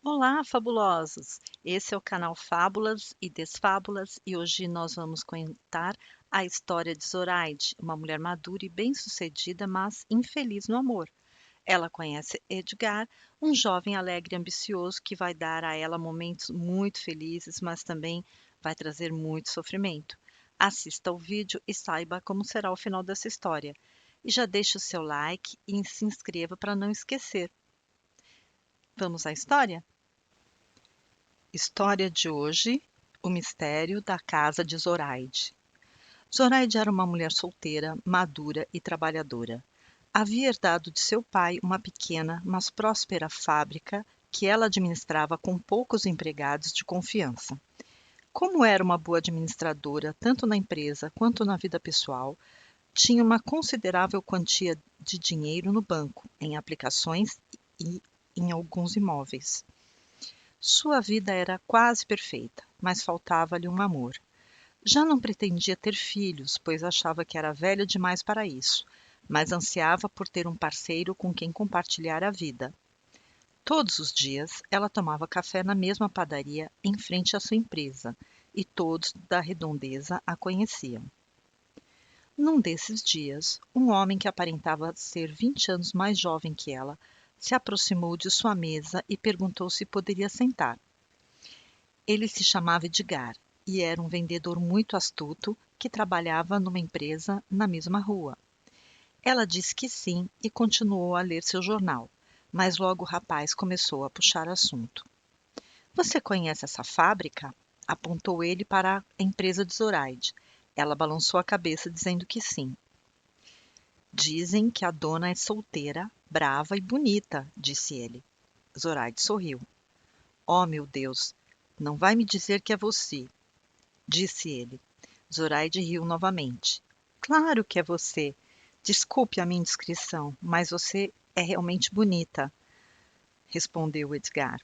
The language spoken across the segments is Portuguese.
Olá, fabulosos! Esse é o canal Fábulas e Desfábulas e hoje nós vamos contar a história de Zoraide, uma mulher madura e bem-sucedida, mas infeliz no amor. Ela conhece Edgar, um jovem alegre e ambicioso que vai dar a ela momentos muito felizes, mas também vai trazer muito sofrimento. Assista ao vídeo e saiba como será o final dessa história. E já deixe o seu like e se inscreva para não esquecer. Vamos à história? História de hoje: O mistério da casa de Zoraide. Zoraide era uma mulher solteira, madura e trabalhadora. Havia herdado de seu pai uma pequena, mas próspera fábrica que ela administrava com poucos empregados de confiança. Como era uma boa administradora, tanto na empresa quanto na vida pessoal, tinha uma considerável quantia de dinheiro no banco, em aplicações e em alguns imóveis. Sua vida era quase perfeita, mas faltava-lhe um amor. Já não pretendia ter filhos, pois achava que era velha demais para isso, mas ansiava por ter um parceiro com quem compartilhar a vida. Todos os dias ela tomava café na mesma padaria em frente à sua empresa, e todos da redondeza a conheciam. Num desses dias, um homem que aparentava ser 20 anos mais jovem que ela se aproximou de sua mesa e perguntou se poderia sentar. Ele se chamava Edgar e era um vendedor muito astuto que trabalhava numa empresa na mesma rua. Ela disse que sim e continuou a ler seu jornal, mas logo o rapaz começou a puxar assunto. Você conhece essa fábrica? Apontou ele para a empresa de Zoraide. Ela balançou a cabeça dizendo que sim. Dizem que a dona é solteira, brava e bonita, disse ele. Zoraide sorriu. Oh, meu Deus, não vai me dizer que é você, disse ele. Zoraide riu novamente. Claro que é você. Desculpe a minha indiscrição, mas você é realmente bonita, respondeu Edgar.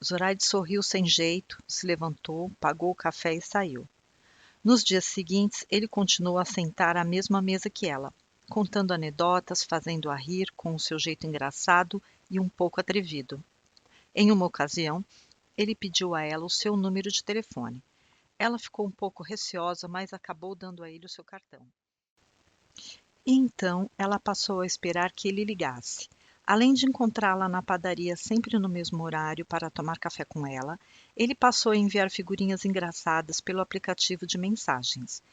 Zoraide sorriu sem jeito, se levantou, pagou o café e saiu. Nos dias seguintes, ele continuou a sentar à mesma mesa que ela, contando anedotas, fazendo-a rir com o seu jeito engraçado e um pouco atrevido. Em uma ocasião, ele pediu a ela o seu número de telefone. Ela ficou um pouco receosa, mas acabou dando a ele o seu cartão. E então ela passou a esperar que ele ligasse. Além de encontrá-la na padaria sempre no mesmo horário para tomar café com ela, ele passou a enviar figurinhas engraçadas pelo aplicativo de mensagens.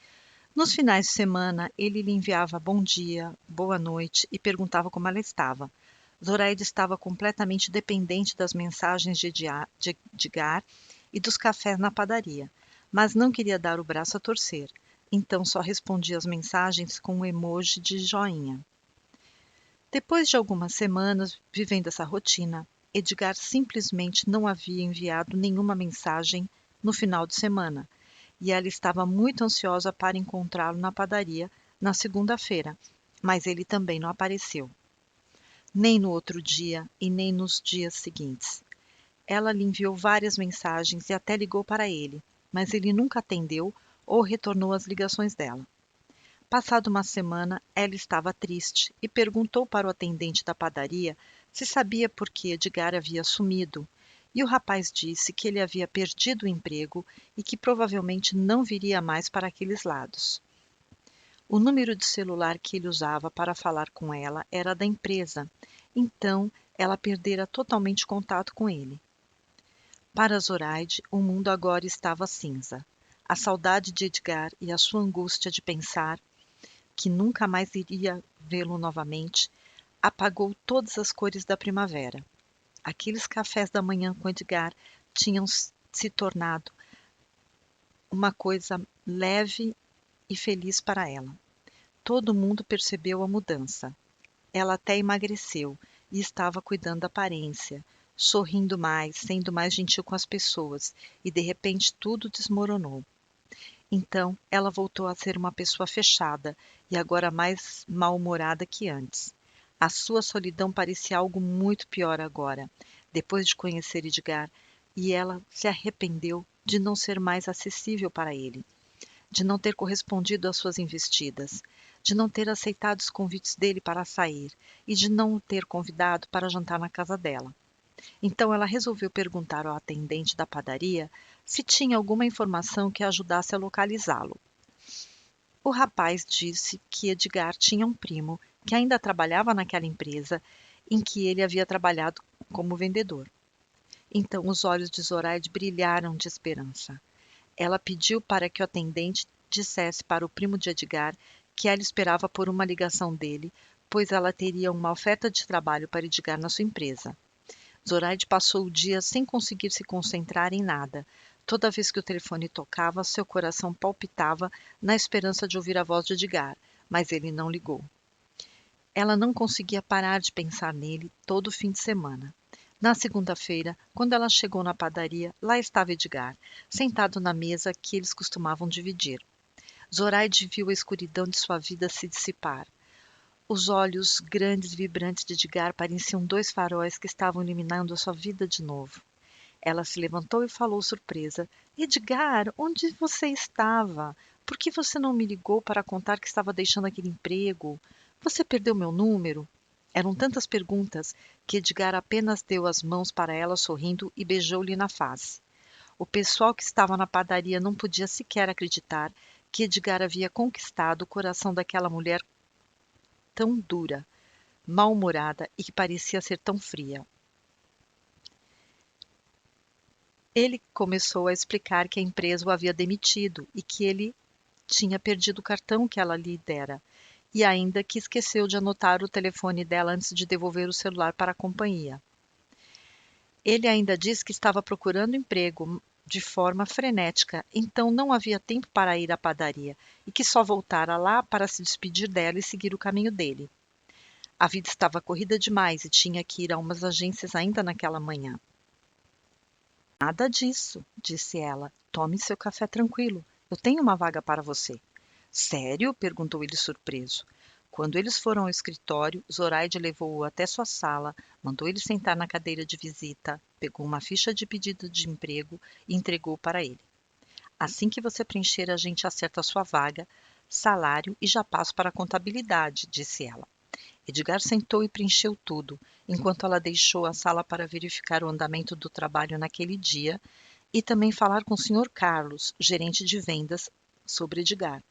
Nos finais de semana, ele lhe enviava bom dia, boa noite e perguntava como ela estava. Zoraide estava completamente dependente das mensagens de Edgar e dos cafés na padaria, mas não queria dar o braço a torcer, então só respondia as mensagens com um emoji de joinha. Depois de algumas semanas vivendo essa rotina, Edgar simplesmente não havia enviado nenhuma mensagem no final de semana, e ela estava muito ansiosa para encontrá-lo na padaria na segunda-feira, mas ele também não apareceu. Nem no outro dia e nem nos dias seguintes. Ela lhe enviou várias mensagens e até ligou para ele, mas ele nunca atendeu ou retornou às ligações dela. Passada uma semana, ela estava triste e perguntou para o atendente da padaria se sabia por que Edgar havia sumido, e o rapaz disse que ele havia perdido o emprego e que provavelmente não viria mais para aqueles lados. O número de celular que ele usava para falar com ela era da empresa, então ela perdera totalmente contato com ele. Para Zoraide, o mundo agora estava cinza. A saudade de Edgar e a sua angústia de pensar que nunca mais iria vê-lo novamente, apagou todas as cores da primavera. Aqueles cafés da manhã com Edgar tinham se tornado uma coisa leve e feliz para ela. Todo mundo percebeu a mudança. Ela até emagreceu e estava cuidando da aparência, sorrindo mais, sendo mais gentil com as pessoas, e de repente tudo desmoronou. Então, ela voltou a ser uma pessoa fechada e agora mais mal-humorada que antes. A sua solidão parecia algo muito pior agora, depois de conhecer Edgar, e ela se arrependeu de não ser mais acessível para ele, de não ter correspondido às suas investidas, de não ter aceitado os convites dele para sair e de não o ter convidado para jantar na casa dela. Então ela resolveu perguntar ao atendente da padaria se tinha alguma informação que ajudasse a localizá-lo. O rapaz disse que Edgar tinha um primo que ainda trabalhava naquela empresa em que ele havia trabalhado como vendedor. Então os olhos de Zoraide brilharam de esperança. Ela pediu para que o atendente dissesse para o primo de Edgar que ela esperava por uma ligação dele, pois ela teria uma oferta de trabalho para Edgar na sua empresa. Zoraide passou o dia sem conseguir se concentrar em nada. Toda vez que o telefone tocava, seu coração palpitava na esperança de ouvir a voz de Edgar, mas ele não ligou. Ela não conseguia parar de pensar nele todo o fim de semana. Na segunda-feira, quando ela chegou na padaria, lá estava Edgar, sentado na mesa que eles costumavam dividir. Zoraide viu a escuridão de sua vida se dissipar. Os olhos grandes e vibrantes de Edgar pareciam dois faróis que estavam iluminando a sua vida de novo. Ela se levantou e falou surpresa: Edgar, onde você estava? Por que você não me ligou para contar que estava deixando aquele emprego? Você perdeu meu número? Eram tantas perguntas que Edgar apenas deu as mãos para ela sorrindo e beijou-lhe na face. O pessoal que estava na padaria não podia sequer acreditar que Edgar havia conquistado o coração daquela mulher tão dura, mal-humorada e que parecia ser tão fria. Ele começou a explicar que a empresa o havia demitido e que ele tinha perdido o cartão que ela lhe dera, e ainda que esqueceu de anotar o telefone dela antes de devolver o celular para a companhia. Ele ainda disse que estava procurando emprego de forma frenética, então não havia tempo para ir à padaria e que só voltara lá para se despedir dela e seguir o caminho dele. A vida estava corrida demais e tinha que ir a umas agências ainda naquela manhã. Nada disso, disse ela. Tome seu café tranquilo. Eu tenho uma vaga para você. Sério? Perguntou ele surpreso. Quando eles foram ao escritório, Zoraide levou-o até sua sala, mandou ele sentar na cadeira de visita, pegou uma ficha de pedido de emprego e entregou para ele. Assim que você preencher, a gente acerta a sua vaga, salário e já passo para a contabilidade, disse ela. Edgar sentou e preencheu tudo, enquanto ela deixou a sala para verificar o andamento do trabalho naquele dia e também falar com o Sr. Carlos, gerente de vendas, sobre Edgar.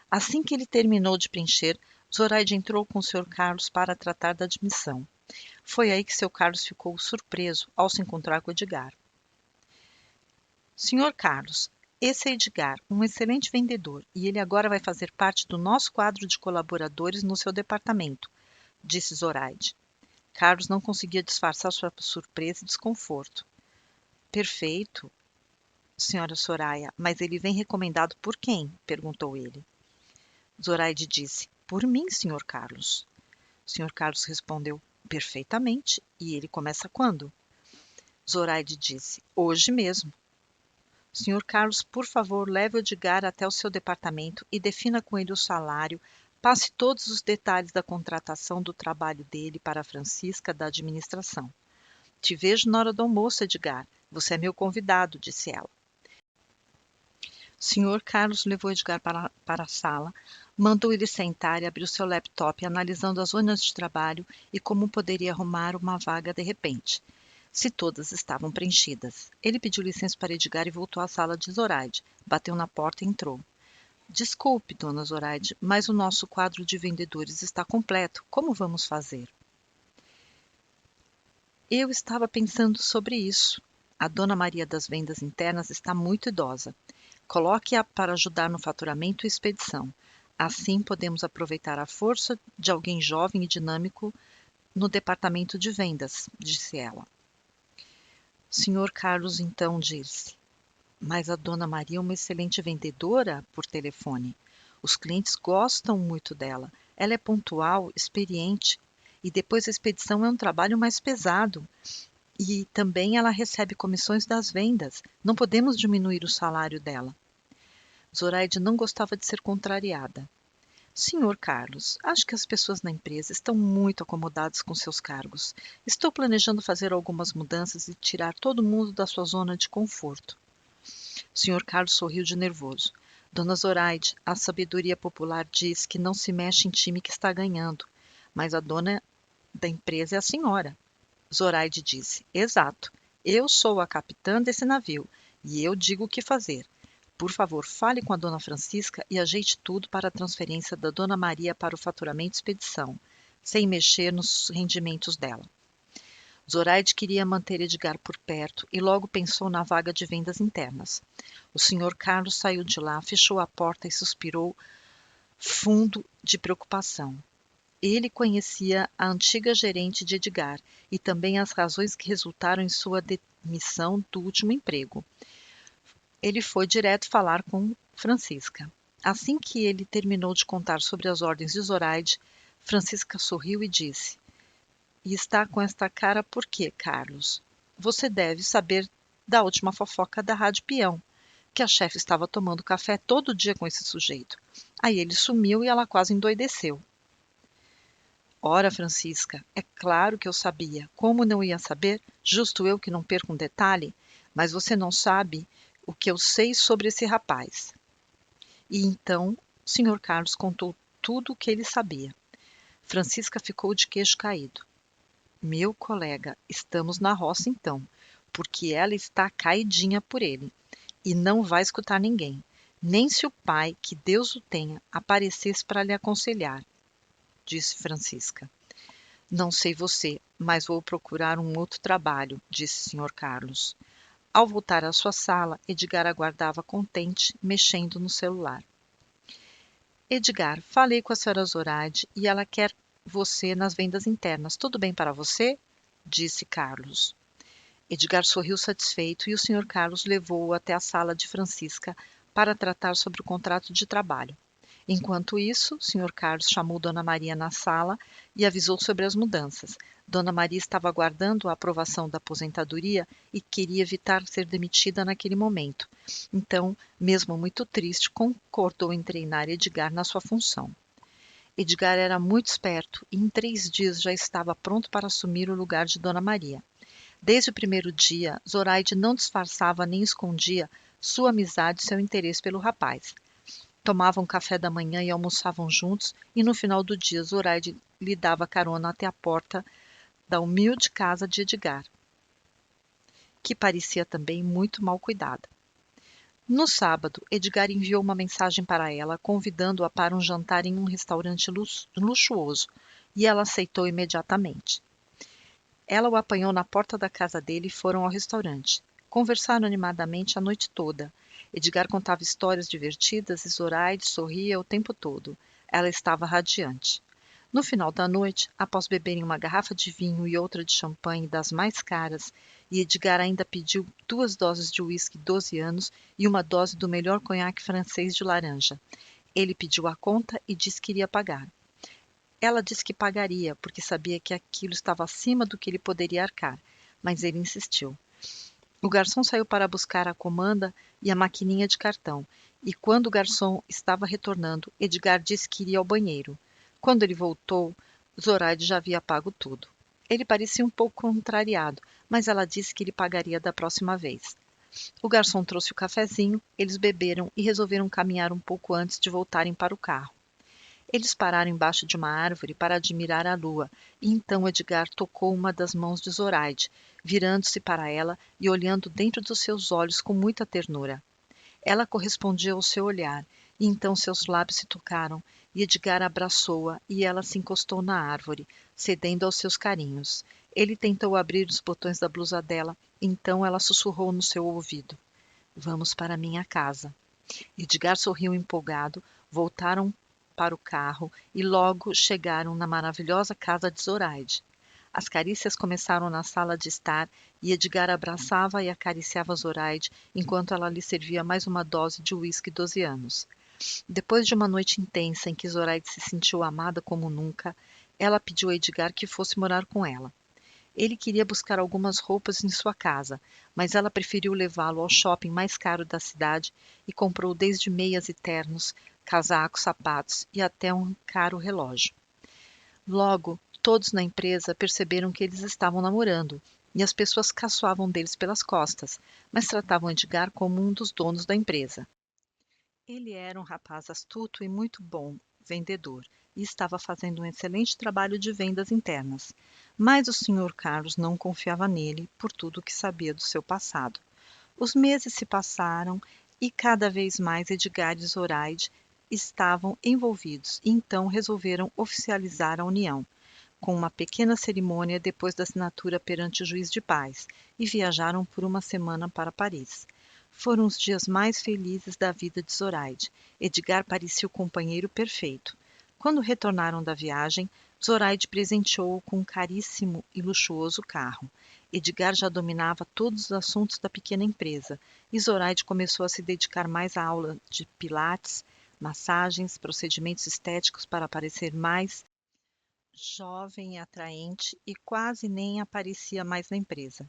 Assim que ele terminou de preencher, Zoraide entrou com o Sr. Carlos para tratar da admissão. Foi aí que Sr. Carlos ficou surpreso ao se encontrar com Edgar. Sr. Carlos, esse é Edgar, um excelente vendedor, e ele agora vai fazer parte do nosso quadro de colaboradores no seu departamento, disse Zoraide. Carlos não conseguia disfarçar sua surpresa e desconforto. Perfeito, senhora Soraya, mas ele vem recomendado por quem? Perguntou ele. Zoraide disse, por mim, senhor Carlos. Senhor Carlos respondeu, perfeitamente. E ele começa quando? Zoraide disse, hoje mesmo. Senhor Carlos, por favor, leve o Edgar até o seu departamento e defina com ele o salário. Passe todos os detalhes da contratação do trabalho dele para a Francisca da administração. Te vejo na hora do almoço, Edgar. Você é meu convidado, disse ela. O senhor Carlos levou Edgar para a sala, mandou ele sentar e abriu seu laptop, analisando as zonas de trabalho e como poderia arrumar uma vaga de repente, se todas estavam preenchidas. Ele pediu licença para Edgar e voltou à sala de Zoraide. Bateu na porta e entrou. Desculpe, dona Zoraide, mas o nosso quadro de vendedores está completo. Como vamos fazer? Eu estava pensando sobre isso. A dona Maria das Vendas Internas está muito idosa. Coloque-a para ajudar no faturamento e expedição. Assim podemos aproveitar a força de alguém jovem e dinâmico no departamento de vendas, disse ela. Sr. Carlos então disse, mas a dona Maria é uma excelente vendedora por telefone. Os clientes gostam muito dela. Ela é pontual, experiente, e depois a expedição é um trabalho mais pesado. E também ela recebe comissões das vendas. Não podemos diminuir o salário dela. Zoraide não gostava de ser contrariada. Senhor Carlos, acho que as pessoas na empresa estão muito acomodadas com seus cargos. Estou planejando fazer algumas mudanças e tirar todo mundo da sua zona de conforto. Senhor Carlos sorriu de nervoso. Dona Zoraide, a sabedoria popular diz que não se mexe em time que está ganhando, mas a dona da empresa é a senhora. Zoraide disse: Exato. Eu sou a capitã desse navio e eu digo o que fazer. Por favor, fale com a dona Francisca e ajeite tudo para a transferência da dona Maria para o faturamento expedição, sem mexer nos rendimentos dela. Zoraide queria manter Edgar por perto e logo pensou na vaga de vendas internas. O senhor Carlos saiu de lá, fechou a porta e suspirou fundo de preocupação. Ele conhecia a antiga gerente de Edgar e também as razões que resultaram em sua demissão do último emprego. Ele foi direto falar com Francisca. Assim que ele terminou de contar sobre as ordens de Zoraide, Francisca sorriu e disse: E está com esta cara por quê, Carlos? Você deve saber da última fofoca da Rádio Peão, que a chefe estava tomando café todo dia com esse sujeito. Aí ele sumiu e ela quase endoideceu. Ora, Francisca, é claro que eu sabia. Como não ia saber? Justo eu que não perco um detalhe. Mas você não sabe o que eu sei sobre esse rapaz. E então, o Sr. Carlos contou tudo o que ele sabia. Francisca ficou de queixo caído. Meu colega, estamos na roça então, porque ela está caidinha por ele e não vai escutar ninguém, nem se o pai, que Deus o tenha, aparecesse para lhe aconselhar, disse Francisca. Não sei você, mas vou procurar um outro trabalho, disse o Sr. Carlos. Ao voltar à sua sala, Edgar aguardava contente, mexendo no celular. Edgar, falei com a senhora Zoraide e ela quer você nas vendas internas. Tudo bem para você? Disse Carlos. Edgar sorriu satisfeito e o Sr. Carlos levou-o até a sala de Francisca para tratar sobre o contrato de trabalho. Enquanto isso, o Sr. Carlos chamou Dona Maria na sala e avisou sobre as mudanças. Dona Maria estava aguardando a aprovação da aposentadoria e queria evitar ser demitida naquele momento. Então, mesmo muito triste, concordou em treinar Edgar na sua função. Edgar era muito esperto e em 3 dias já estava pronto para assumir o lugar de Dona Maria. Desde o primeiro dia, Zoraide não disfarçava nem escondia sua amizade e seu interesse pelo rapaz. Tomavam café da manhã e almoçavam juntos, e no final do dia Zoraide lhe dava carona até a porta da humilde casa de Edgar, que parecia também muito mal cuidada. No sábado, Edgar enviou uma mensagem para ela, convidando-a para um jantar em um restaurante luxuoso, e ela aceitou imediatamente. Ela o apanhou na porta da casa dele e foram ao restaurante. Conversaram animadamente a noite toda. Edgar contava histórias divertidas e Zoraide sorria o tempo todo. Ela estava radiante. No final da noite, após beberem uma garrafa de vinho e outra de champanhe das mais caras, e Edgar ainda pediu 2 doses de uísque 12 anos e uma dose do melhor conhaque francês de laranja. Ele pediu a conta e disse que iria pagar. Ela disse que pagaria, porque sabia que aquilo estava acima do que ele poderia arcar, mas ele insistiu. O garçom saiu para buscar a comanda e a maquininha de cartão, e quando o garçom estava retornando, Edgar disse que iria ao banheiro. Quando ele voltou, Zoraide já havia pago tudo. Ele parecia um pouco contrariado, mas ela disse que ele pagaria da próxima vez. O garçom trouxe o cafezinho, eles beberam e resolveram caminhar um pouco antes de voltarem para o carro. Eles pararam embaixo de uma árvore para admirar a lua, e então Edgar tocou uma das mãos de Zoraide, virando-se para ela e olhando dentro dos seus olhos com muita ternura. Ela correspondia ao seu olhar, e então seus lábios se tocaram, e Edgar abraçou-a e ela se encostou na árvore, cedendo aos seus carinhos. Ele tentou abrir os botões da blusa dela, então ela sussurrou no seu ouvido: Vamos para minha casa. Edgar sorriu empolgado, voltaram para o carro e logo chegaram na maravilhosa casa de Zoraide. As carícias começaram na sala de estar e Edgar abraçava e acariciava Zoraide enquanto ela lhe servia mais uma dose de uísque 12 anos. Depois de uma noite intensa em que Zoraide se sentiu amada como nunca, ela pediu a Edgar que fosse morar com ela. Ele queria buscar algumas roupas em sua casa, mas ela preferiu levá-lo ao shopping mais caro da cidade e comprou desde meias e ternos, casacos, sapatos e até um caro relógio. Logo, todos na empresa perceberam que eles estavam namorando, e as pessoas caçoavam deles pelas costas, mas tratavam Edgar como um dos donos da empresa. Ele era um rapaz astuto e muito bom, vendedor e estava fazendo um excelente trabalho de vendas internas, mas o Sr. Carlos não confiava nele por tudo o que sabia do seu passado. Os meses se passaram e cada vez mais Edgar e Zoraide estavam envolvidos e então resolveram oficializar a união, com uma pequena cerimônia depois da assinatura perante o juiz de paz, e viajaram por uma semana para Paris. Foram os dias mais felizes da vida de Zoraide. Edgar parecia o companheiro perfeito. Quando retornaram da viagem, Zoraide presenteou-o com um caríssimo e luxuoso carro. Edgar já dominava todos os assuntos da pequena empresa, e Zoraide começou a se dedicar mais à aula de pilates, massagens, procedimentos estéticos para parecer mais jovem e atraente, e quase nem aparecia mais na empresa.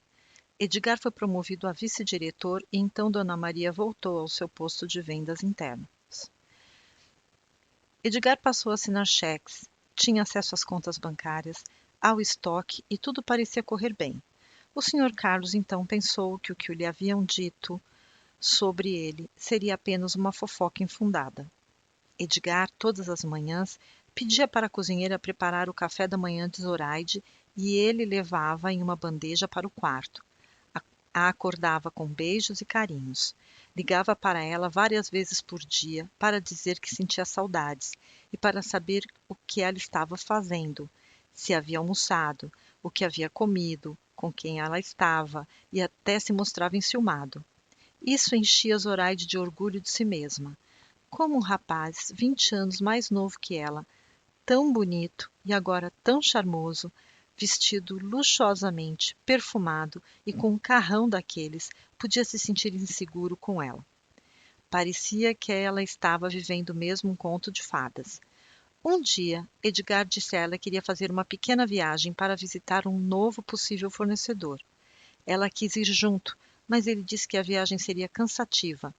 Edgar foi promovido a vice-diretor e então Dona Maria voltou ao seu posto de vendas internas. Edgar passou a assinar cheques, tinha acesso às contas bancárias, ao estoque e tudo parecia correr bem. O Sr. Carlos então pensou que o que lhe haviam dito sobre ele seria apenas uma fofoca infundada. Edgar, todas as manhãs, pedia para a cozinheira preparar o café da manhã de Zoraide e ele levava em uma bandeja para o quarto. A acordava com beijos e carinhos. Ligava para ela várias vezes por dia para dizer que sentia saudades e para saber o que ela estava fazendo, se havia almoçado, o que havia comido, com quem ela estava, e até se mostrava enciumado. Isso enchia Zoraide de orgulho de si mesma. Como um rapaz, 20 anos mais novo que ela, tão bonito e agora tão charmoso, vestido luxuosamente, perfumado e com um carrão daqueles, podia se sentir inseguro com ela. Parecia que ela estava vivendo mesmo um conto de fadas. Um dia, Edgar disse a ela que iria fazer uma pequena viagem para visitar um novo possível fornecedor. Ela quis ir junto, mas ele disse que a viagem seria cansativa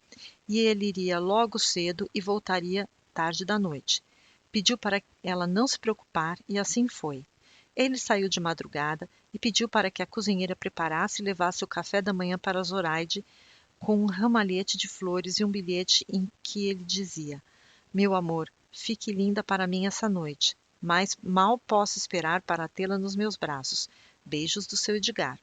e ele iria logo cedo e voltaria tarde da noite. Pediu para ela não se preocupar e assim foi. Ele saiu de madrugada e pediu para que a cozinheira preparasse e levasse o café da manhã para Zoraide com um ramalhete de flores e um bilhete em que ele dizia: Meu amor, fique linda para mim essa noite, mas mal posso esperar para tê-la nos meus braços. Beijos do seu Edgar.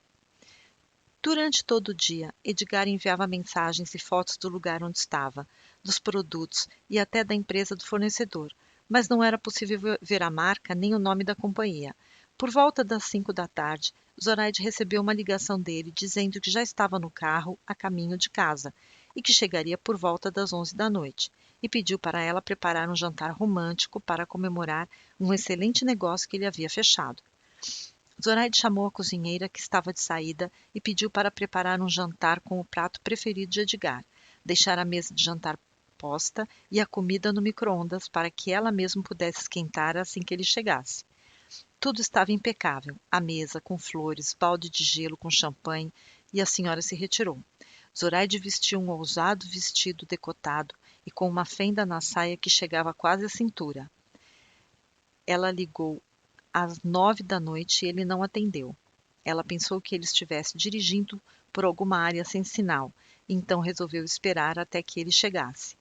Durante todo o dia, Edgar enviava mensagens e fotos do lugar onde estava, dos produtos e até da empresa do fornecedor, mas não era possível ver a marca nem o nome da companhia. Por volta das 5 da tarde, Zoraide recebeu uma ligação dele dizendo que já estava no carro a caminho de casa e que chegaria por volta das 11 da noite, e pediu para ela preparar um jantar romântico para comemorar um excelente negócio que ele havia fechado. Zoraide chamou a cozinheira, que estava de saída, e pediu para preparar um jantar com o prato preferido de Edgar, deixar a mesa de jantar posta e a comida no micro-ondas para que ela mesma pudesse esquentar assim que ele chegasse. Tudo estava impecável, a mesa com flores, balde de gelo com champanhe, e a senhora se retirou. Zoraide vestiu um ousado vestido decotado e com uma fenda na saia que chegava quase à cintura. Ela ligou às 9 da noite e ele não atendeu. Ela pensou que ele estivesse dirigindo por alguma área sem sinal, então resolveu esperar até que ele chegasse.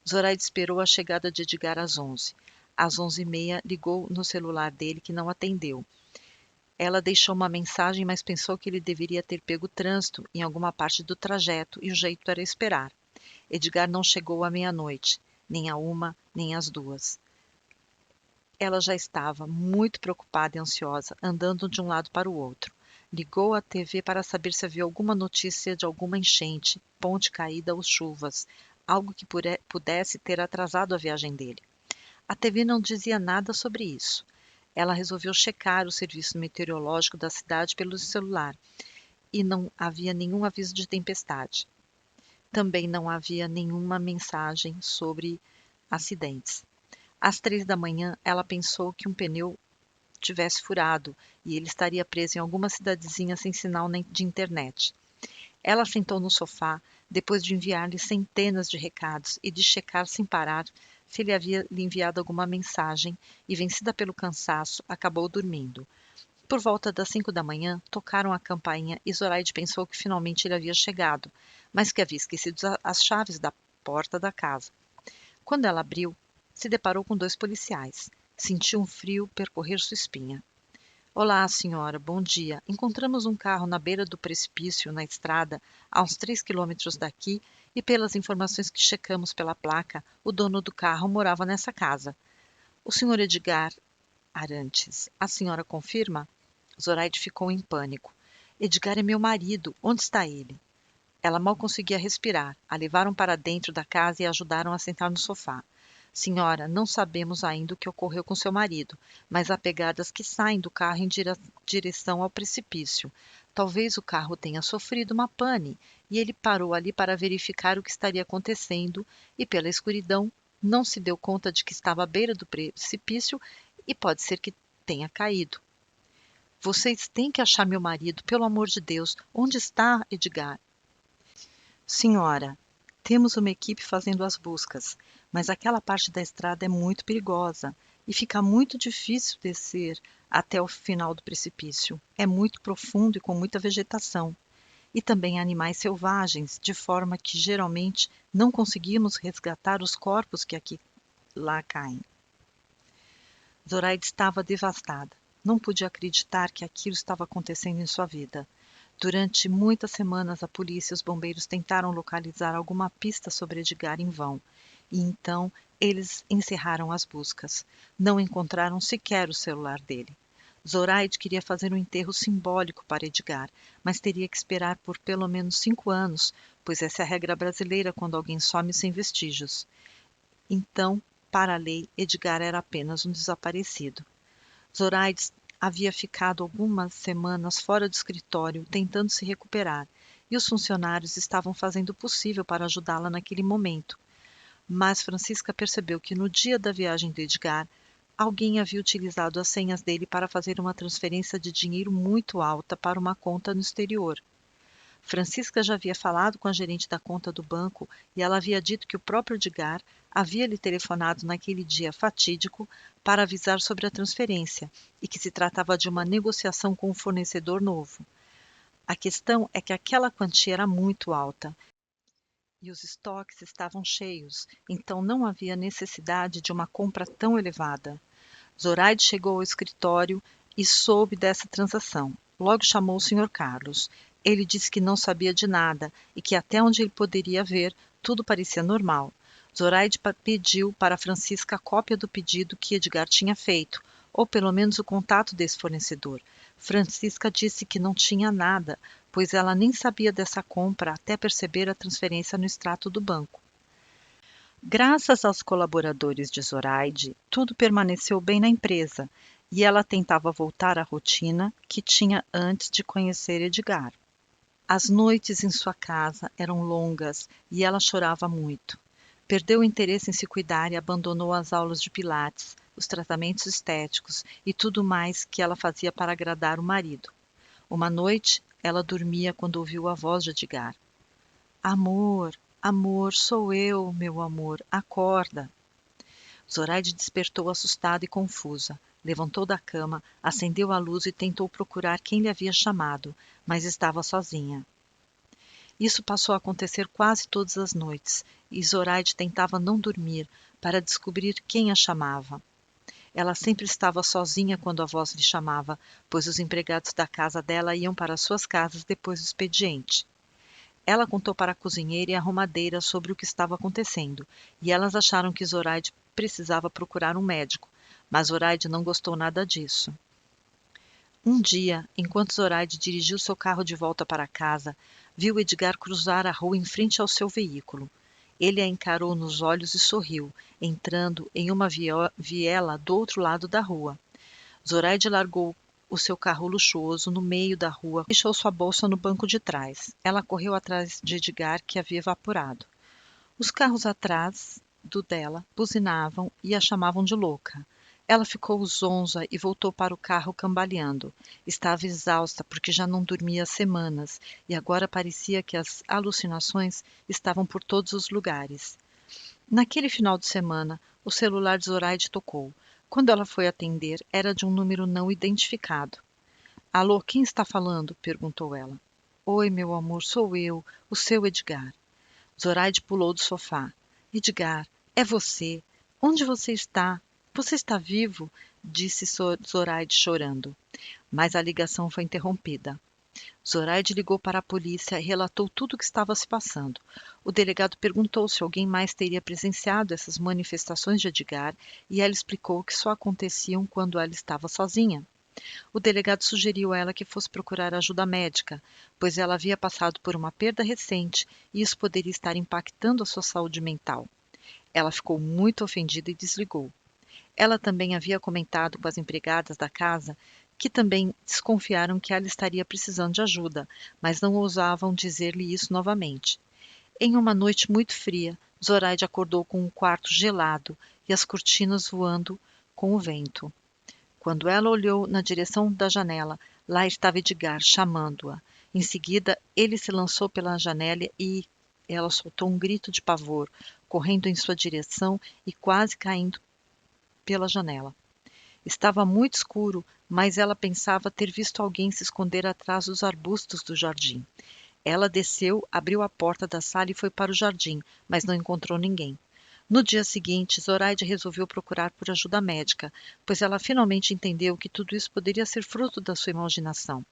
Zoraide esperou a chegada de Edgar às 11. Às 11h30, ligou no celular dele, que não atendeu. Ela deixou uma mensagem, mas pensou que ele deveria ter pego o trânsito em alguma parte do trajeto e o jeito era esperar. Edgar não chegou à meia-noite, nem à 1, nem às 2. Ela já estava muito preocupada e ansiosa, andando de um lado para o outro. Ligou à TV para saber se havia alguma notícia de alguma enchente, ponte caída ou chuvas, algo que pudesse ter atrasado a viagem dele. A TV não dizia nada sobre isso. Ela resolveu checar o serviço meteorológico da cidade pelo celular e não havia nenhum aviso de tempestade. Também não havia nenhuma mensagem sobre acidentes. Às 3 da manhã, ela pensou que um pneu tivesse furado e ele estaria preso em alguma cidadezinha sem sinal de internet. Ela sentou no sofá, depois de enviar-lhe centenas de recados e de checar sem parar se ele havia lhe enviado alguma mensagem, e vencida pelo cansaço, acabou dormindo. Por volta das 5 da manhã, tocaram a campainha e Zoraide pensou que finalmente ele havia chegado, mas que havia esquecido as chaves da porta da casa. Quando ela abriu, se deparou com 2 policiais. Sentiu um frio percorrer sua espinha. Olá, senhora, bom dia. Encontramos um carro na beira do precipício, na estrada, a uns 3 quilômetros daqui, e pelas informações que checamos pela placa, o dono do carro morava nessa casa. O senhor Edgar Arantes. A senhora confirma? Zoraide ficou em pânico. Edgar é meu marido. Onde está ele? Ela mal conseguia respirar. A levaram para dentro da casa e a ajudaram a sentar no sofá. Senhora, não sabemos ainda o que ocorreu com seu marido, mas há pegadas que saem do carro em direção ao precipício. Talvez o carro tenha sofrido uma pane e ele parou ali para verificar o que estaria acontecendo e, pela escuridão, não se deu conta de que estava à beira do precipício e pode ser que tenha caído. Vocês têm que achar meu marido, pelo amor de Deus. Onde está Edgar? Senhora, temos uma equipe fazendo as buscas, mas aquela parte da estrada é muito perigosa e fica muito difícil descer até o final do precipício. É muito profundo e com muita vegetação. E também animais selvagens, de forma que geralmente não conseguimos resgatar os corpos que aqui lá caem. Zoraide estava devastada. Não podia acreditar que aquilo estava acontecendo em sua vida. Durante muitas semanas, a polícia e os bombeiros tentaram localizar alguma pista sobre Edgar em vão, e então eles encerraram as buscas. Não encontraram sequer o celular dele. Zoraide queria fazer um enterro simbólico para Edgar, mas teria que esperar por pelo menos 5 anos, pois essa é a regra brasileira quando alguém some sem vestígios. Então, para a lei, Edgar era apenas um desaparecido. Zoraide havia ficado algumas semanas fora do escritório, tentando se recuperar, e os funcionários estavam fazendo o possível para ajudá-la naquele momento. Mas Francisca percebeu que no dia da viagem de Edgar, alguém havia utilizado as senhas dele para fazer uma transferência de dinheiro muito alta para uma conta no exterior. Francisca já havia falado com a gerente da conta do banco e ela havia dito que o próprio Edgar havia lhe telefonado naquele dia fatídico para avisar sobre a transferência e que se tratava de uma negociação com um fornecedor novo. A questão é que aquela quantia era muito alta e os estoques estavam cheios, então não havia necessidade de uma compra tão elevada. Zoraide chegou ao escritório e soube dessa transação. Logo chamou o Sr. Carlos. Ele disse que não sabia de nada e que até onde ele poderia ver, tudo parecia normal. Zoraide pediu para Francisca a cópia do pedido que Edgar tinha feito, ou pelo menos o contato desse fornecedor. Francisca disse que não tinha nada, pois ela nem sabia dessa compra até perceber a transferência no extrato do banco. Graças aos colaboradores de Zoraide, tudo permaneceu bem na empresa e ela tentava voltar à rotina que tinha antes de conhecer Edgar. As noites em sua casa eram longas e ela chorava muito. Perdeu o interesse em se cuidar e abandonou as aulas de pilates, os tratamentos estéticos e tudo mais que ela fazia para agradar o marido. Uma noite, ela dormia quando ouviu a voz de Edgar. Amor, amor, sou eu, meu amor, acorda. Zoraide despertou assustada e confusa. Levantou da cama, acendeu a luz e tentou procurar quem lhe havia chamado, mas estava sozinha. Isso passou a acontecer quase todas as noites, e Zoraide tentava não dormir para descobrir quem a chamava. Ela sempre estava sozinha quando a voz lhe chamava, pois os empregados da casa dela iam para suas casas depois do expediente. Ela contou para a cozinheira e a arrumadeira sobre o que estava acontecendo, e elas acharam que Zoraide precisava procurar um médico, mas Zoraide não gostou nada disso. Um dia, enquanto Zoraide dirigiu seu carro de volta para casa, viu Edgar cruzar a rua em frente ao seu veículo. Ele a encarou nos olhos e sorriu, entrando em uma viela do outro lado da rua. Zoraide largou o seu carro luxuoso no meio da rua e deixou sua bolsa no banco de trás. Ela correu atrás de Edgar, que havia evaporado. Os carros atrás do dela buzinavam e a chamavam de louca. Ela ficou zonza e voltou para o carro cambaleando. Estava exausta porque já não dormia há semanas e agora parecia que as alucinações estavam por todos os lugares. Naquele final de semana, o celular de Zoraide tocou. Quando ela foi atender, era de um número não identificado. Alô, quem está falando? Perguntou ela. Oi, meu amor, sou eu, o seu Edgar. Zoraide pulou do sofá. Edgar, é você? Onde você está? Você está vivo? Disse Zoraide chorando. Mas a ligação foi interrompida. Zoraide ligou para a polícia e relatou tudo o que estava se passando. O delegado perguntou se alguém mais teria presenciado essas manifestações de Edgar e ela explicou que só aconteciam quando ela estava sozinha. O delegado sugeriu a ela que fosse procurar ajuda médica, pois ela havia passado por uma perda recente e isso poderia estar impactando a sua saúde mental. Ela ficou muito ofendida e desligou. Ela também havia comentado com as empregadas da casa que também desconfiaram que ela estaria precisando de ajuda, mas não ousavam dizer-lhe isso novamente. Em uma noite muito fria, Zoraide acordou com um quarto gelado e as cortinas voando com o vento. Quando ela olhou na direção da janela, lá estava Edgar chamando-a. Em seguida, ele se lançou pela janela e ela soltou um grito de pavor, correndo em sua direção e quase caindo pela janela. Estava muito escuro, mas ela pensava ter visto alguém se esconder atrás dos arbustos do jardim. Ela desceu, abriu a porta da sala e foi para o jardim, mas não encontrou ninguém. No dia seguinte, Zoraide resolveu procurar por ajuda médica, pois ela finalmente entendeu que tudo isso poderia ser fruto da sua imaginação.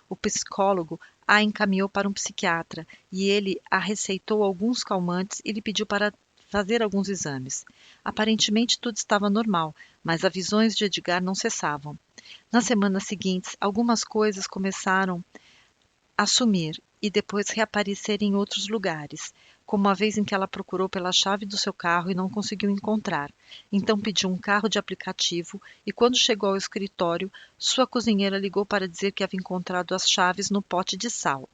O psicólogo a encaminhou para um psiquiatra e ele a receitou alguns calmantes e lhe pediu para fazer alguns exames. Aparentemente tudo estava normal, mas as visões de Edgar não cessavam. Nas semanas seguintes, algumas coisas começaram a sumir e depois reaparecer em outros lugares, como a vez em que ela procurou pela chave do seu carro e não conseguiu encontrar. Então pediu um carro de aplicativo e quando chegou ao escritório, sua cozinheira ligou para dizer que havia encontrado as chaves no pote de sal.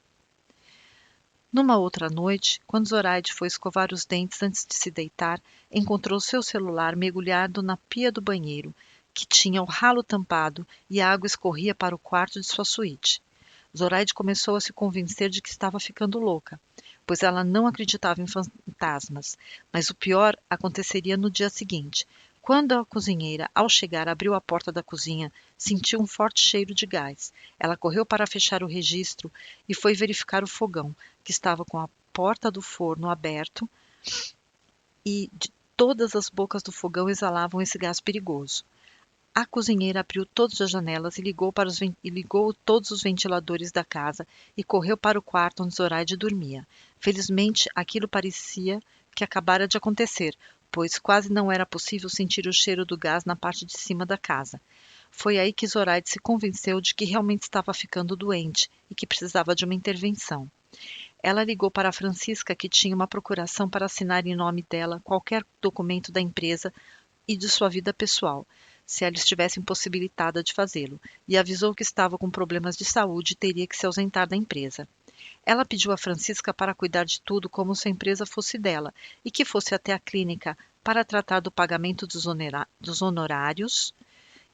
Numa outra noite, quando Zoraide foi escovar os dentes antes de se deitar, encontrou seu celular mergulhado na pia do banheiro, que tinha o ralo tampado e a água escorria para o quarto de sua suíte. Zoraide começou a se convencer de que estava ficando louca, pois ela não acreditava em fantasmas. Mas o pior aconteceria no dia seguinte. Quando a cozinheira, ao chegar, abriu a porta da cozinha, sentiu um forte cheiro de gás. Ela correu para fechar o registro e foi verificar o fogão, que estava com a porta do forno aberto e de todas as bocas do fogão exalavam esse gás perigoso. A cozinheira abriu todas as janelas e ligou todos os ventiladores da casa e correu para o quarto onde Zoraide dormia. Felizmente, aquilo parecia que acabara de acontecer, pois quase não era possível sentir o cheiro do gás na parte de cima da casa. Foi aí que Zoraide se convenceu de que realmente estava ficando doente e que precisava de uma intervenção. Ela ligou para a Francisca, que tinha uma procuração para assinar em nome dela qualquer documento da empresa e de sua vida pessoal, se ela estivesse impossibilitada de fazê-lo, e avisou que estava com problemas de saúde e teria que se ausentar da empresa. Ela pediu a Francisca para cuidar de tudo como se a empresa fosse dela e que fosse até a clínica para tratar do pagamento dos honorários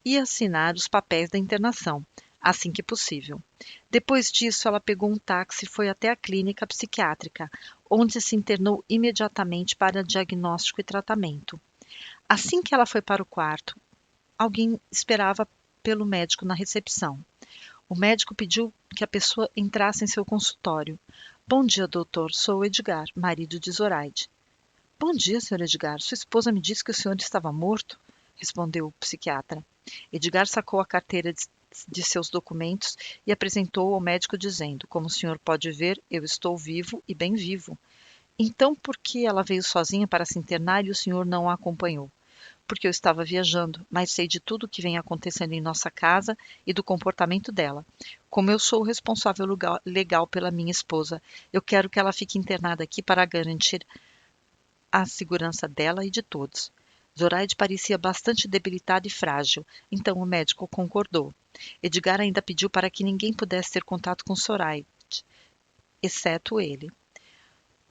e assinar os papéis da internação, assim que possível. Depois disso, ela pegou um táxi e foi até a clínica psiquiátrica, onde se internou imediatamente para diagnóstico e tratamento. Assim que ela foi para o quarto, alguém esperava pelo médico na recepção. O médico pediu que a pessoa entrasse em seu consultório. Bom dia, doutor. Sou o Edgar, marido de Zoraide. Bom dia, senhor Edgar. Sua esposa me disse que o senhor estava morto, respondeu o psiquiatra. Edgar sacou a carteira de seus documentos e apresentou ao médico dizendo: como o senhor pode ver, eu estou vivo e bem vivo. Então, por que ela veio sozinha para se internar e o senhor não a acompanhou? Porque eu estava viajando, mas sei de tudo o que vem acontecendo em nossa casa e do comportamento dela. Como eu sou o responsável legal pela minha esposa, eu quero que ela fique internada aqui para garantir a segurança dela e de todos. Zoraide parecia bastante debilitada e frágil, então o médico concordou. Edgar ainda pediu para que ninguém pudesse ter contato com Zoraide, exceto ele.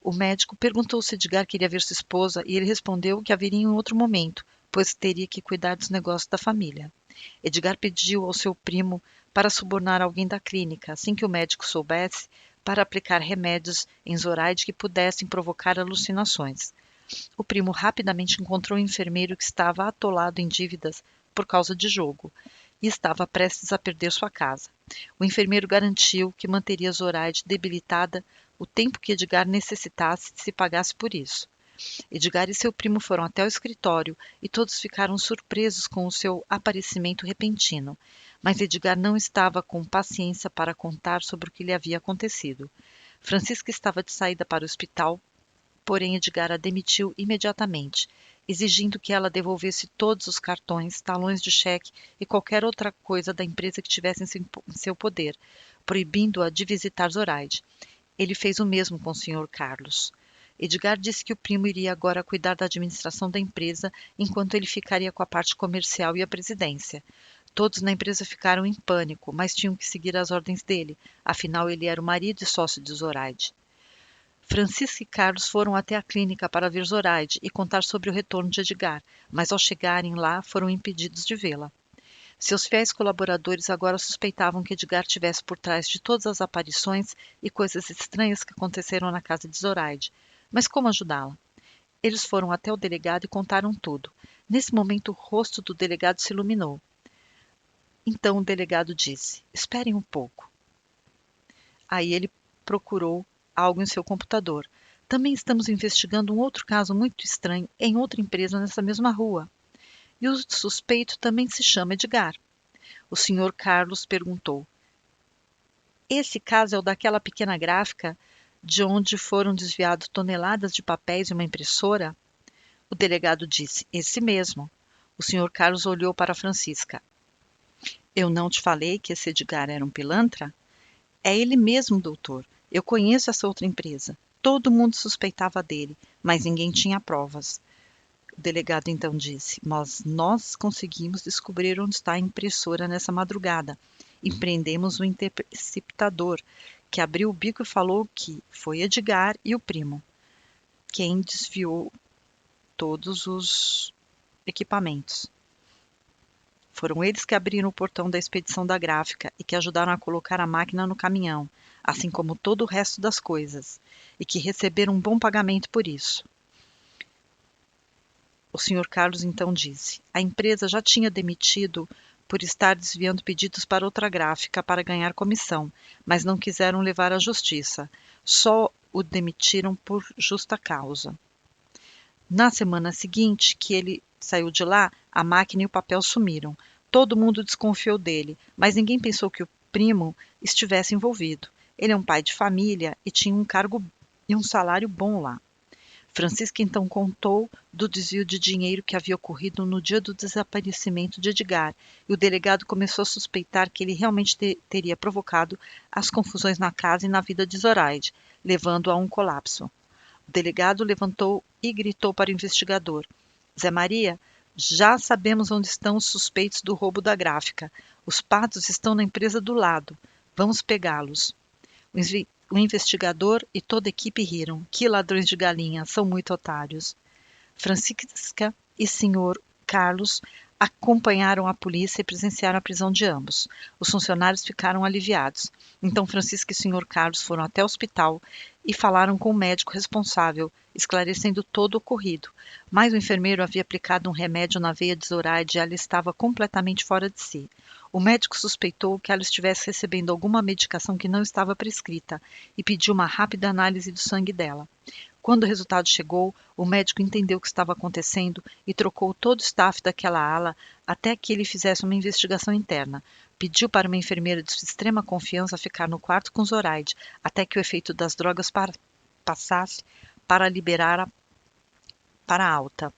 O médico perguntou se Edgar queria ver sua esposa e ele respondeu que haveria em outro momento, pois teria que cuidar dos negócios da família. Edgar pediu ao seu primo para subornar alguém da clínica, assim que o médico soubesse, para aplicar remédios em Zoraide que pudessem provocar alucinações. O primo rapidamente encontrou um enfermeiro que estava atolado em dívidas por causa de jogo e estava prestes a perder sua casa. O enfermeiro garantiu que manteria Zoraide debilitada o tempo que Edgar necessitasse se pagasse por isso. Edgar e seu primo foram até o escritório e todos ficaram surpresos com o seu aparecimento repentino. Mas Edgar não estava com paciência para contar sobre o que lhe havia acontecido. Francisca estava de saída para o hospital, porém Edgar a demitiu imediatamente, exigindo que ela devolvesse todos os cartões, talões de cheque e qualquer outra coisa da empresa que tivesse em seu poder, proibindo-a de visitar Zoraide. Ele fez o mesmo com o Sr. Carlos. Edgar disse que o primo iria agora cuidar da administração da empresa, enquanto ele ficaria com a parte comercial e a presidência. Todos na empresa ficaram em pânico, mas tinham que seguir as ordens dele, afinal ele era o marido e sócio de Zoraide. Francisca e Carlos foram até a clínica para ver Zoraide e contar sobre o retorno de Edgar, mas ao chegarem lá foram impedidos de vê-la. Seus fiéis colaboradores agora suspeitavam que Edgar tivesse por trás de todas as aparições e coisas estranhas que aconteceram na casa de Zoraide. Mas como ajudá-la? Eles foram até o delegado e contaram tudo. Nesse momento, o rosto do delegado se iluminou. Então o delegado disse: "Esperem um pouco." Aí ele procurou algo em seu computador. "Também estamos investigando um outro caso muito estranho em outra empresa nessa mesma rua. E o suspeito também se chama Edgar." O Sr. Carlos perguntou: "Esse caso é o daquela pequena gráfica de onde foram desviados toneladas de papéis e uma impressora?" O delegado disse: "Esse mesmo." O Sr. Carlos olhou para Francisca. "Eu não te falei que esse Edgar era um pilantra?" "É ele mesmo, doutor. Eu conheço essa outra empresa. Todo mundo suspeitava dele, mas ninguém tinha provas." O delegado então disse: "Mas nós conseguimos descobrir onde está a impressora nessa madrugada e prendemos o interceptador, que abriu o bico e falou que foi Edgar e o primo quem desviou todos os equipamentos. Foram eles que abriram o portão da expedição da gráfica e que ajudaram a colocar a máquina no caminhão, assim como todo o resto das coisas, e que receberam um bom pagamento por isso." O Sr. Carlos então disse: "A empresa já tinha demitido por estar desviando pedidos para outra gráfica para ganhar comissão, mas não quiseram levar à justiça. Só o demitiram por justa causa. Na semana seguinte que ele saiu de lá, a máquina e o papel sumiram. Todo mundo desconfiou dele, mas ninguém pensou que o primo estivesse envolvido. Ele é um pai de família e tinha um cargo e um salário bom lá." Francisca então contou do desvio de dinheiro que havia ocorrido no dia do desaparecimento de Edgar, e o delegado começou a suspeitar que ele realmente teria provocado as confusões na casa e na vida de Zoraide, levando a um colapso. O delegado levantou e gritou para o investigador: "Zé Maria, já sabemos onde estão os suspeitos do roubo da gráfica. Os patos estão na empresa do lado. Vamos pegá-los." O investigador e toda a equipe riram. "Que ladrões de galinha, são muito otários." Francisca e Sr. Carlos acompanharam a polícia e presenciaram a prisão de ambos. Os funcionários ficaram aliviados. Então Francisca e Sr. Carlos foram até o hospital e falaram com o médico responsável, esclarecendo todo o ocorrido. Mas o enfermeiro havia aplicado um remédio na veia de Zoraide e ela estava completamente fora de si. O médico suspeitou que ela estivesse recebendo alguma medicação que não estava prescrita e pediu uma rápida análise do sangue dela. Quando o resultado chegou, o médico entendeu o que estava acontecendo e trocou todo o staff daquela ala até que ele fizesse uma investigação interna. Pediu para uma enfermeira de sua extrema confiança ficar no quarto com Zoraide até que o efeito das drogas passasse para liberar para a alta.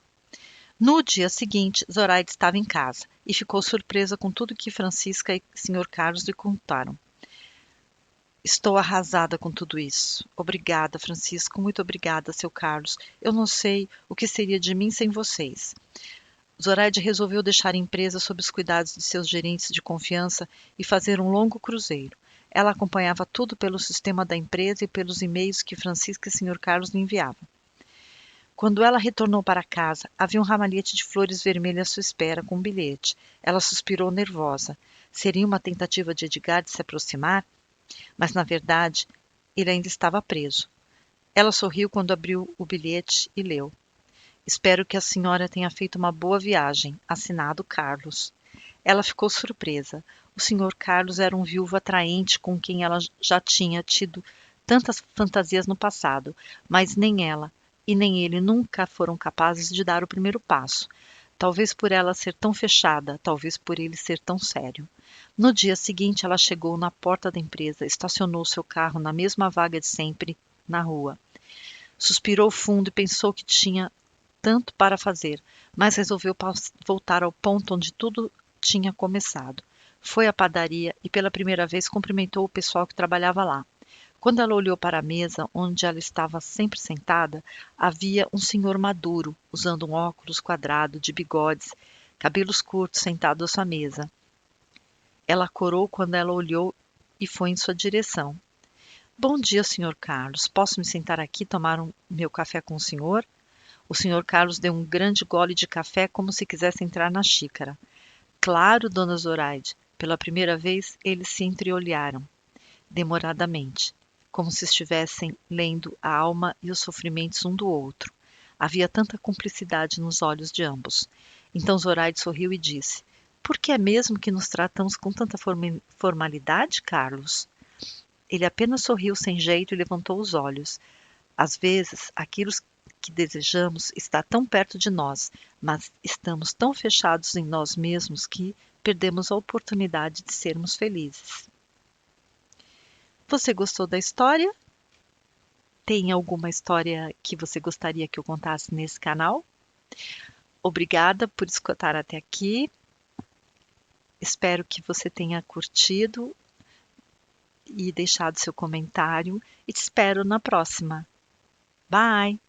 No dia seguinte, Zoraide estava em casa e ficou surpresa com tudo que Francisca e Sr. Carlos lhe contaram. "Estou arrasada com tudo isso." "Obrigada, Francisco, muito obrigada, seu Carlos. Eu não sei o que seria de mim sem vocês." Zoraide resolveu deixar a empresa sob os cuidados de seus gerentes de confiança e fazer um longo cruzeiro. Ela acompanhava tudo pelo sistema da empresa e pelos e-mails que Francisca e Sr. Carlos lhe enviavam. Quando ela retornou para casa, havia um ramalhete de flores vermelhas à sua espera, com um bilhete. Ela suspirou nervosa. Seria uma tentativa de Edgar de se aproximar? Mas, na verdade, ele ainda estava preso. Ela sorriu quando abriu o bilhete e leu: "Espero que a senhora tenha feito uma boa viagem. Assinado Carlos." Ela ficou surpresa. O Sr. Carlos era um viúvo atraente com quem ela já tinha tido tantas fantasias no passado, mas nem ela e nem ele nunca foram capazes de dar o primeiro passo. Talvez por ela ser tão fechada, talvez por ele ser tão sério. No dia seguinte, ela chegou na porta da empresa, estacionou seu carro na mesma vaga de sempre, na rua. Suspirou fundo e pensou que tinha tanto para fazer, mas resolveu voltar ao ponto onde tudo tinha começado. Foi à padaria e pela primeira vez cumprimentou o pessoal que trabalhava lá. Quando ela olhou para a mesa onde ela estava sempre sentada, havia um senhor maduro, usando um óculos quadrado de bigodes, cabelos curtos, sentado à sua mesa. Ela corou quando ela olhou e foi em sua direção. Bom dia, Sr. Carlos. Posso me sentar aqui e tomar meu café com o senhor? O Sr. Carlos deu um grande gole de café como se quisesse entrar na xícara. Claro, Dona Zoraide. Pela primeira vez, eles se entreolharam, demoradamente, como se estivessem lendo a alma e os sofrimentos um do outro. Havia tanta cumplicidade nos olhos de ambos. Então Zoraide sorriu e disse: Por que é mesmo que nos tratamos com tanta formalidade, Carlos? Ele apenas sorriu sem jeito e levantou os olhos. Às vezes, aquilo que desejamos está tão perto de nós, mas estamos tão fechados em nós mesmos que perdemos a oportunidade de sermos felizes. Você gostou da história? Tem alguma história que você gostaria que eu contasse nesse canal? Obrigada por escutar até aqui. Espero que você tenha curtido e deixado seu comentário e te espero na próxima. Bye!